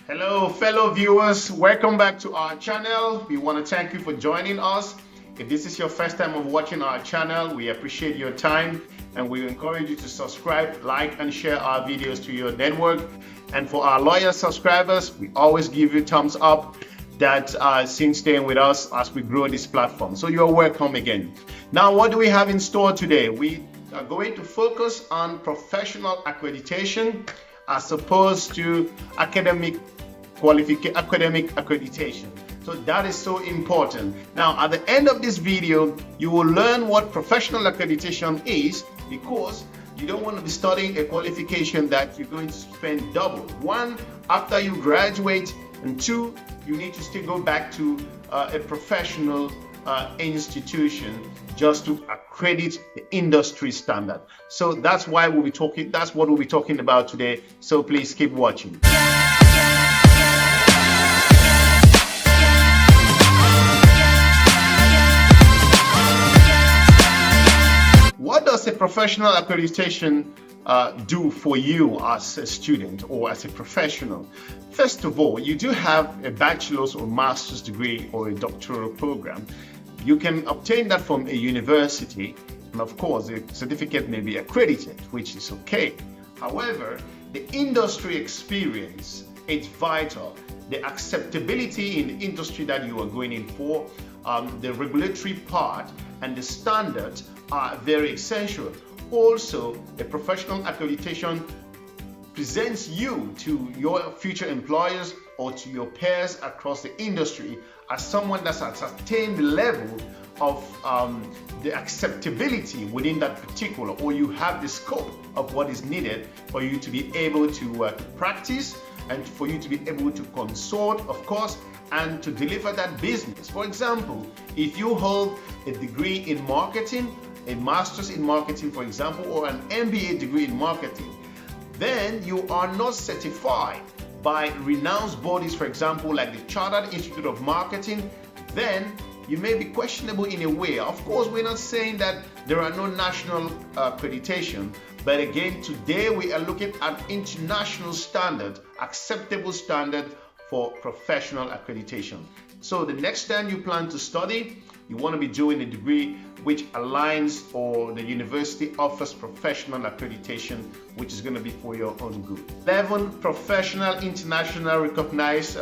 Hello, fellow viewers. Welcome back to our channel. We want to thank you for joining us. If this is your first time of watching our channel, we appreciate your time and we encourage you to subscribe, like, and share our videos to your network. And for our loyal subscribers, we always give you thumbs up that since staying with us as we grow this platform. So you're welcome again. Now, what do we have in store today? We are going to focus on professional accreditation as opposed to academic accreditation. So that is so important. Now, at the end of this video, you will learn what professional accreditation is, because you don't want to be studying a qualification that you're going to spend double. One, after you graduate, and two, you need to still go back to a professional institution just to accredit the industry standard. So that's why we'll be talking. That's what we'll be talking about today. So please keep watching. What does a professional accreditation do for you as a student or as a professional? First of all, you do have a bachelor's or master's degree or a doctoral program. You can obtain that from a university, and of course, the certificate may be accredited, which is okay. However, the industry experience is vital. The acceptability in the industry that you are going in for, the regulatory part, and the standards are very essential. Also, a professional accreditation presents you to your future employers or to your peers across the industry as someone that has attained the level of the acceptability within that particular, or you have the scope of what is needed for you to be able to practice and for you to be able to consult, of course, and to deliver that business. For example, if you hold a degree in marketing, a master's in marketing, for example, or an MBA degree in marketing, then you are not certified by renowned bodies, for example, like the Chartered Institute of Marketing, then you may be questionable in a way. Of course, we're not saying that there are no national accreditation, but again, today we are looking at international standard, acceptable standard for professional accreditation. So the next time you plan to study, you want to be doing a degree which aligns, or the university offers professional accreditation, which is going to be for your own good. 11 professional international recognized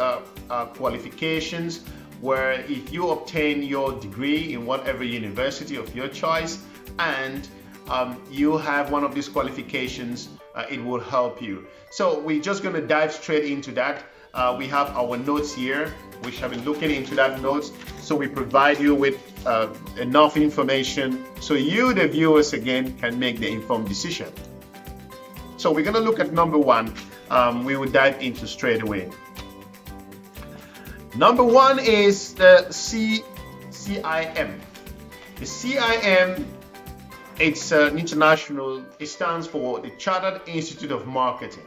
qualifications, where if you obtain your degree in whatever university of your choice and you have one of these qualifications, it will help you. So we're just going to dive straight into that. We have our notes here, which have been looking into that notes. So we provide you with enough information so you, the viewers, again, can make the informed decision. So we're going to look at number one. We will dive into straight away. Number one is the CIM. The CIM, it's an international, it stands for the Chartered Institute of Marketing.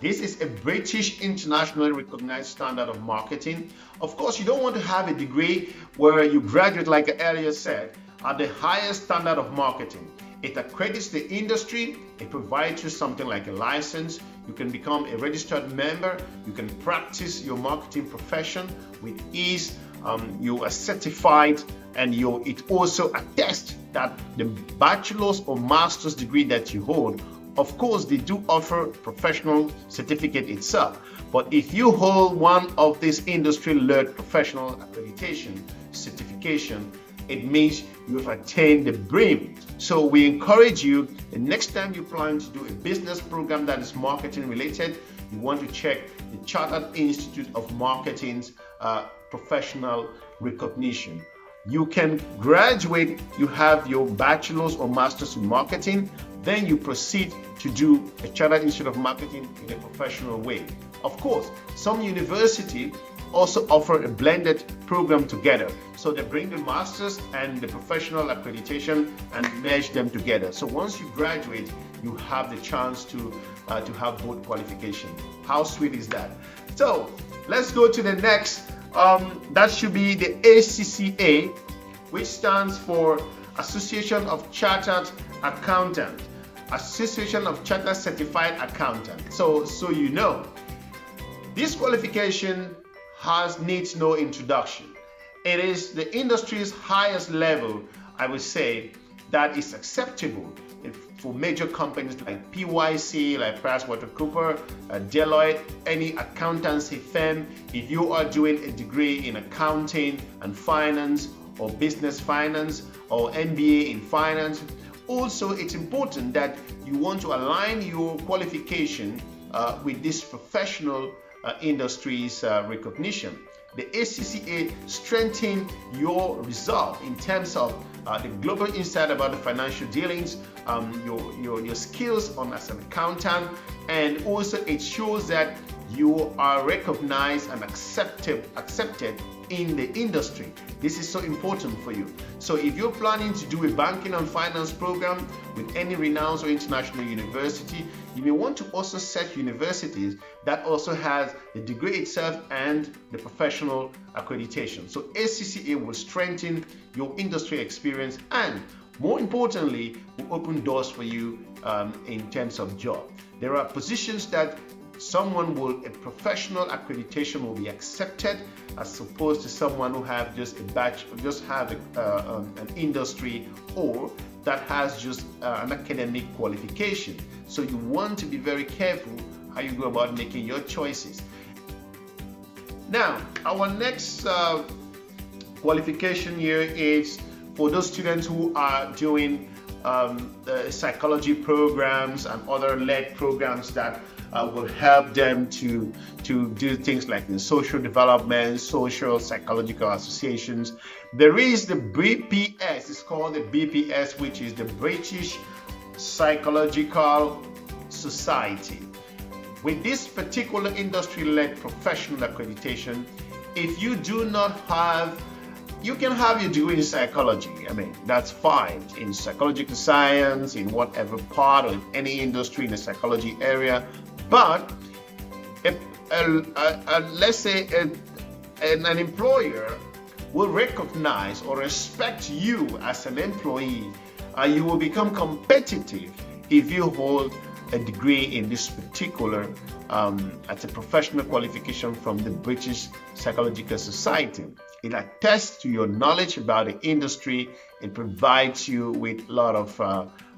This is a British internationally recognized standard of marketing. Of course, you don't want to have a degree where you graduate, like I earlier said, at the highest standard of marketing. It accredits the industry, it provides you something like a license, you can become a registered member, you can practice your marketing profession with ease, you are certified, and it also attests that the bachelor's or master's degree that you hold, of course, they do offer professional certificate itself. But if you hold one of these industry-led professional accreditation certification, it means you have attained the brim. So we encourage you, the next time you plan to do a business program that is marketing related, you want to check the Chartered Institute of Marketing's professional recognition. You can graduate, you have your bachelor's or master's in marketing, then you proceed to do a Chartered Institute of Marketing in a professional way. Of course, some universities also offer a blended program together. So they bring the master's and the professional accreditation and merge them together. So once you graduate, you have the chance to have both qualifications. How sweet is that? So let's go to the next. That should be the ACCA, which stands for Association of Chartered Accountants. Association of Chartered Certified Accountants. So you know, This qualification needs no introduction. It is the industry's highest level, I would say, that is acceptable for major companies like PYC, like PricewaterhouseCoopers, Deloitte, any accountancy firm. If you are doing a degree in accounting and finance, or business finance, or MBA in finance, also it's important that you want to align your qualification with this professional industry's recognition. The ACCA strengthens your resolve in terms of the global insight about the financial dealings, your skills as an accountant, and also it shows that you are recognized and accepted in the industry. This is so important for you. So if you're planning to do a banking and finance program with any renowned or international university, you may want to also search universities that also has the degree itself and the professional accreditation. So ACCA will strengthen your industry experience and, more importantly, will open doors for you in terms of job. There are positions that a professional accreditation will be accepted, as opposed to someone who have just an industry or that has just an academic qualification. So you want to be very careful how you go about making your choices. Now, our next qualification here is for those students who are doing psychology programs and other lead programs that will help them to do things like in social development, social psychological associations. There is the BPS, it's called the BPS, which is the British Psychological Society. With this particular industry-led professional accreditation, if you do not have, you can have your degree in psychology. I mean, that's fine, in psychological science, in whatever part of any industry in the psychology area. But let's say an employer will recognize or respect you as an employee, you will become competitive if you hold a degree in this particular as a professional qualification from the British Psychological Society. It attests to your knowledge about the industry. It provides you with a lot of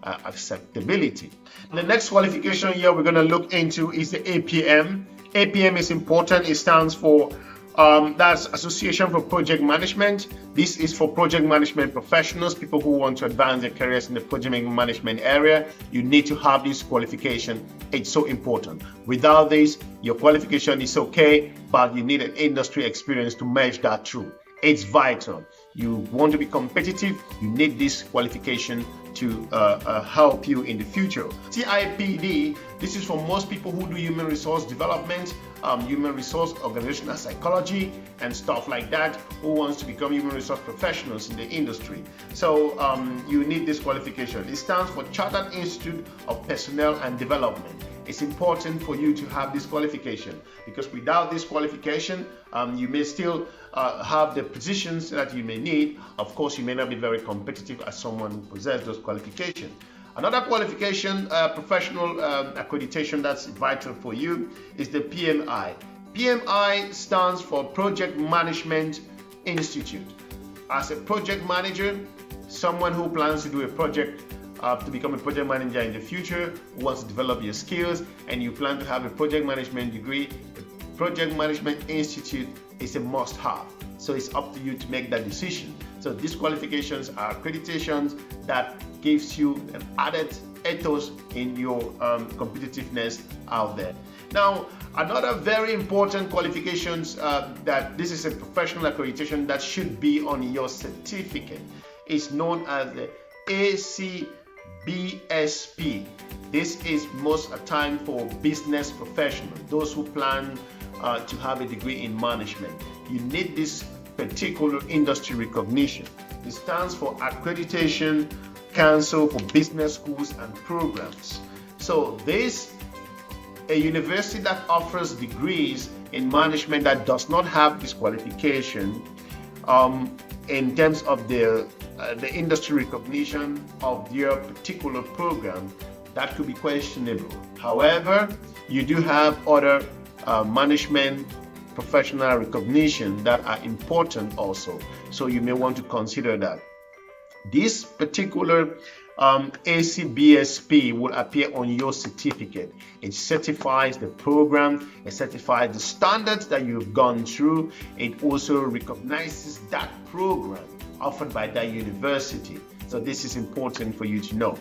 acceptability. The next qualification here we're going to look into is the APM. APM is important. It stands for that's Association for Project Management. This is for project management professionals, people who want to advance their careers in the project management area. You need to have this qualification. It's so important. Without this, your qualification is okay, but you need an industry experience to match that through. It's vital. You want to be competitive, you need this qualification to help you in the future. CIPD, this is for most people who do human resource development, human resource organizational psychology and stuff like that, who wants to become human resource professionals in the industry. So you need this qualification. It stands for Chartered Institute of Personnel and Development. It's important for you to have this qualification, because without this qualification, you may still have the positions that you may need. Of course, you may not be very competitive as someone who possesses those qualifications. Another qualification, professional accreditation that's vital for you is the PMI. PMI stands for Project Management Institute. As a project manager, someone who plans to do a project to become a project manager in the future, who wants to develop your skills, and you plan to have a project management degree, the Project Management Institute is a must-have. So it's up to you to make that decision. So these qualifications are accreditations that gives you an added ethos in your competitiveness out there. Now, another very important qualifications that this is a professional accreditation that should be on your certificate is known as the ACBSP. This is most of the time for business professionals, those who plan to have a degree in management. You need this particular industry recognition. It stands for Accreditation Council for Business Schools and Programs. So this, a university that offers degrees in management that does not have this qualification in terms of the industry recognition of their particular program, that could be questionable. However, you do have other management professional recognition that are important also. So you may want to consider that. This particular ACBSP will appear on your certificate. It certifies the program, it certifies the standards that you've gone through. It also recognizes that program offered by that university. So this is important for you to know.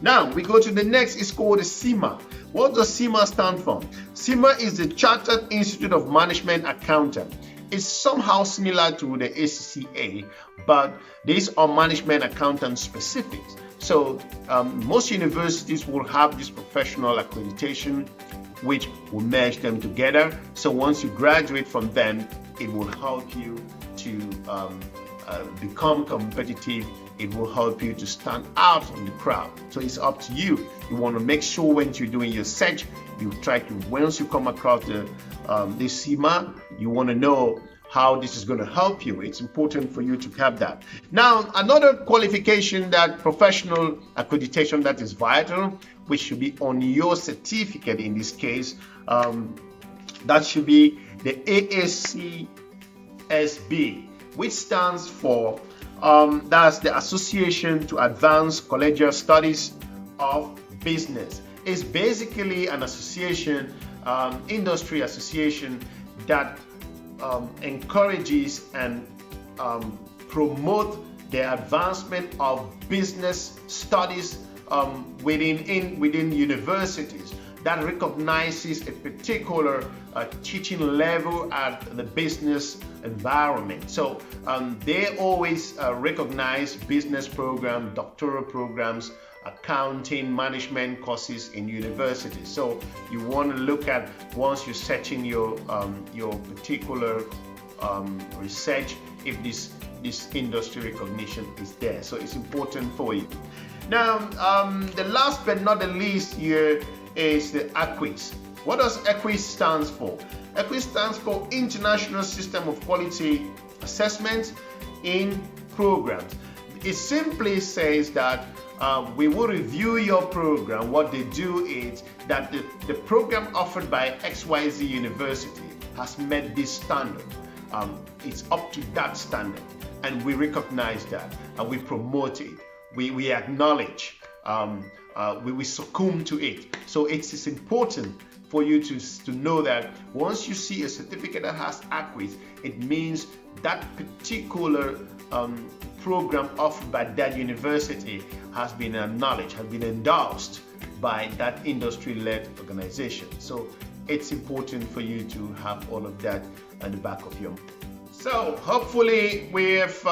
Now we go to the next. It's called the CIMA. What does CIMA stand for? CIMA is the Chartered Institute of Management Accountant. It's somehow similar to the ACCA, but these are management accountant specifics. So most universities will have this professional accreditation, which will merge them together. So once you graduate from them, it will help you to become competitive. It will help you to stand out in the crowd. So it's up to you. You want to make sure when you're doing your search, you try to, once you come across this CIMA, you want to know how this is going to help you. It's important for you to have that. Now, another qualification, that professional accreditation that is vital, which should be on your certificate in this case, that should be the AACSB, which stands for that's the Association to Advance Collegiate Studies of Business. It's basically an association, industry association that encourages and promote the advancement of business studies within universities, that recognizes a particular teaching level at the business environment. So they always recognize business programs, doctoral programs, accounting, management courses in universities. So you want to look at, once you're searching your particular research, if this industry recognition is there. So it's important for you. Now, the last but not the least here is the ACQUIS. What does ACQUIS stand for? ACQUIS stands for International System of Quality Assessment in Programs. It simply says that we will review your program. What they do is that the program offered by XYZ University has met this standard. It's up to that standard, and we recognize that, and we promote it. We acknowledge, we succumb to it. So it is important for you to know that once you see a certificate that has ACQUIS, it means that particular program offered by that university has been acknowledged, has been endorsed by that industry-led organization. So it's important for you to have all of that at the back of your mind. So hopefully we've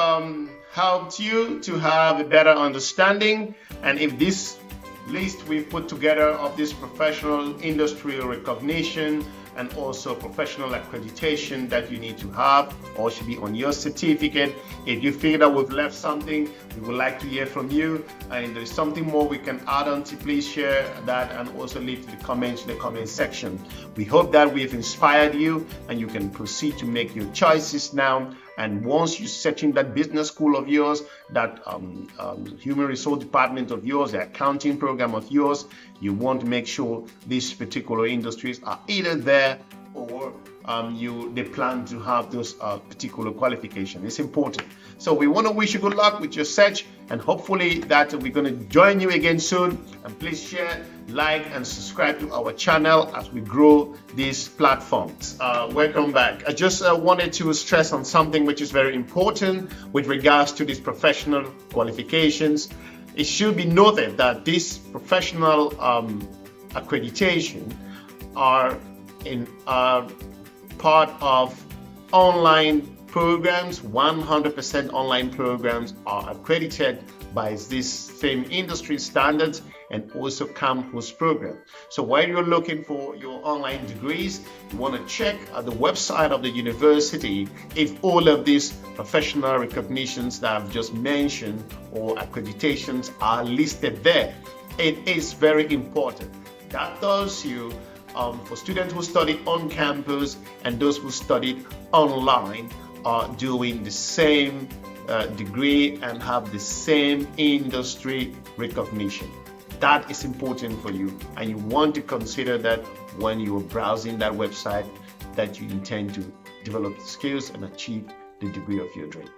helped you to have a better understanding, and if this list we've put together of this professional industry recognition and also professional accreditation that you need to have or should be on your certificate. If you feel that we've left something, we would like to hear from you, and if there's something more we can add on to, please share that and also leave the comments in the comment section. We hope that we've inspired you and you can proceed to make your choices now. And once you're searching that business school of yours, that human resource department of yours, the accounting program of yours, you want to make sure these particular industries are either there or they plan to have those particular qualifications. It's important. So we want to wish you good luck with your search, and hopefully that we're going to join you again soon. And please share, like, and subscribe to our channel as we grow these platforms. Welcome back. I just wanted to stress on something which is very important with regards to these professional qualifications. It should be noted that these professional accreditation are part of online programs. 100% online programs are accredited by these same industry standards and also campus program. So while you're looking for your online degrees, you want to check at the website of the university if all of these professional recognitions that I've just mentioned or accreditations are listed there. It is very important. That tells you for students who study on campus and those who studied online are doing the same degree and have the same industry recognition. that is important for you, and you want to consider that when you're browsing that website, that you intend to develop the skills and achieve the degree of your dream.